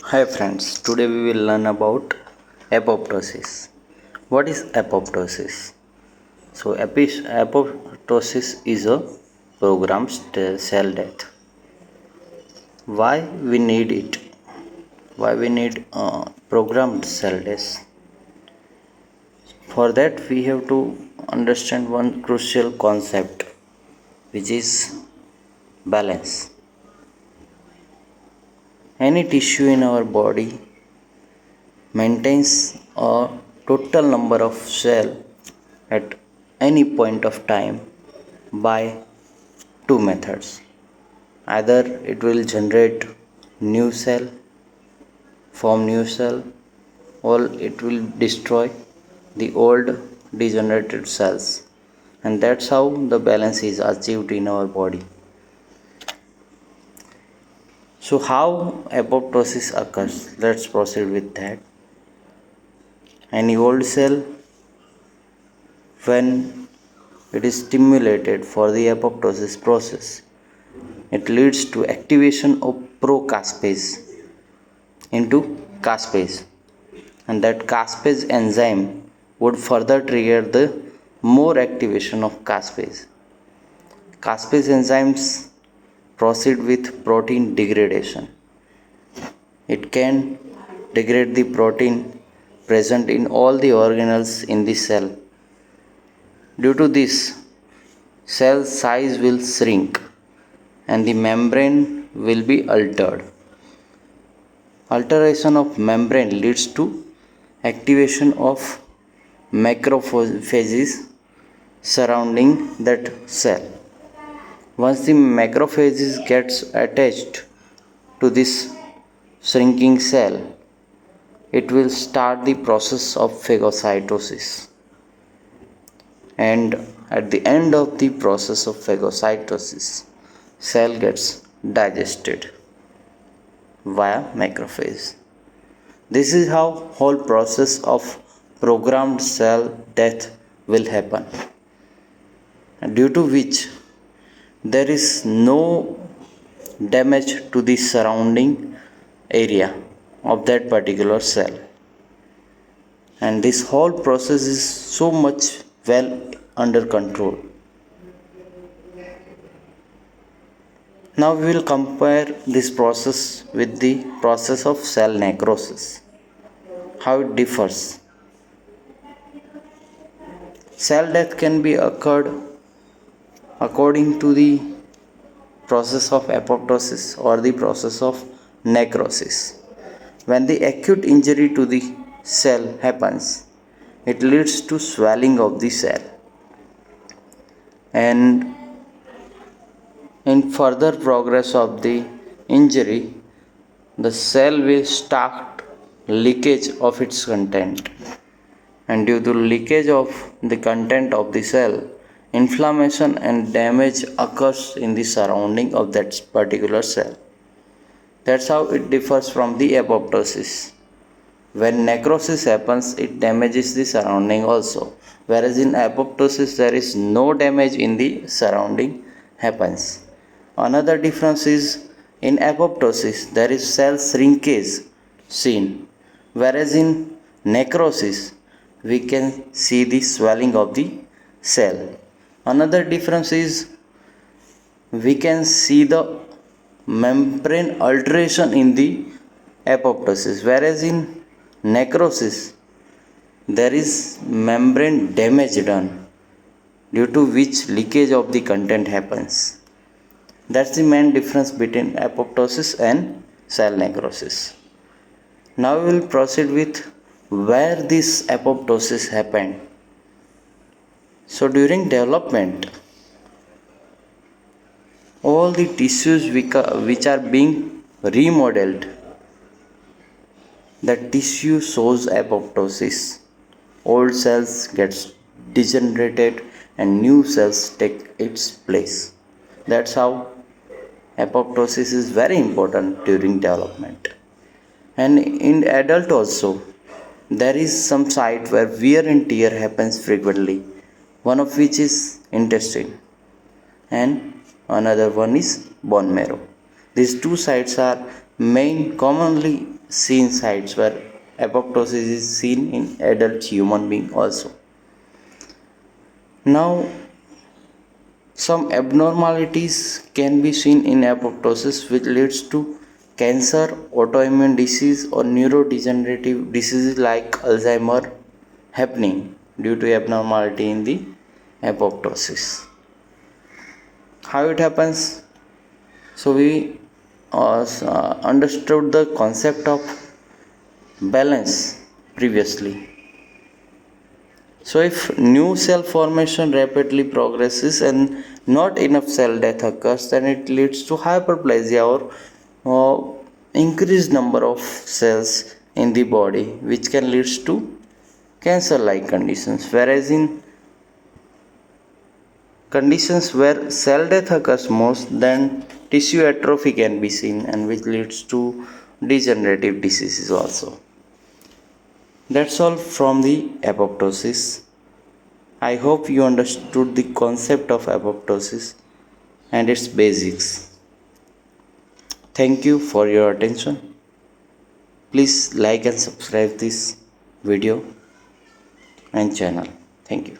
Hi friends, today we will learn about apoptosis. What is apoptosis? Apoptosis is a programmed cell death. Why we need it? Why we need programmed cell death? For that we have to understand one crucial concept, which is balance. Any tissue in our body maintains a total number of cells at any point of time by two methods. Either it will generate new cell, form new cell, or it will destroy the old degenerated cells, and that's how the balance is achieved in our body. So how apoptosis occurs? Let's proceed with that. Any old cell, when it is stimulated for the apoptosis process, it leads to activation of procaspase into caspase, and that caspase enzyme would further trigger the more activation of caspase. Caspase enzymes proceed with protein degradation. It can degrade the protein present in all the organelles in the cell. Due to this, cell size will shrink and the membrane will be altered. Alteration of membrane leads to activation of macrophages surrounding that cell. Once the macrophages gets attached to this shrinking cell, it will start the process of phagocytosis. And at the end of the process of phagocytosis, cell gets digested via macrophage. This is how whole process of programmed cell death will happen, due to which there is no damage to the surrounding area of that particular cell, and this whole process is so much well under control. Now we will compare this process with the process of cell necrosis. How it differs? Cell death can be occurred according to the process of apoptosis or the process of necrosis. When the acute injury to the cell happens, it leads to swelling of the cell, and in further progress of the injury, the cell will start leakage of its content, and due to leakage of the content of the cell, inflammation and damage occurs in the surrounding of that particular cell. That's how it differs from the apoptosis. When necrosis happens, it damages the surrounding also, whereas in apoptosis there is no damage in the surrounding happens. Another difference is, in apoptosis there is cell shrinkage seen, whereas in necrosis we can see the swelling of the cell. Another difference is, we can see the membrane alteration in the apoptosis, whereas in necrosis there is membrane damage done, due to which leakage of the content happens. That's the main difference between apoptosis and cell necrosis. Now we will proceed with where this apoptosis happened. So during development, all the tissues which are being remodeled, the tissue shows apoptosis. Old cells gets degenerated and new cells take its place. That's how apoptosis is very important during development. And in adult also, there is some site where wear and tear happens frequently, one of which is intestine and another one is bone marrow. These two sites are commonly seen sites where apoptosis is seen in adult human being also. Now, some abnormalities can be seen in apoptosis, which leads to cancer, autoimmune disease, or neurodegenerative diseases like Alzheimer happening due to abnormality in the apoptosis. How it happens? So we understood the concept of balance previously. So if new cell formation rapidly progresses and not enough cell death occurs, then it leads to hyperplasia or increased number of cells in the body, which can lead to cancer-like conditions. Whereas in conditions where cell death occurs most, then tissue atrophy can be seen, and which leads to degenerative diseases also. That's all from the apoptosis. I hope you understood the concept of apoptosis and its basics. Thank you for your attention. Please like and subscribe this video and channel. Thank you.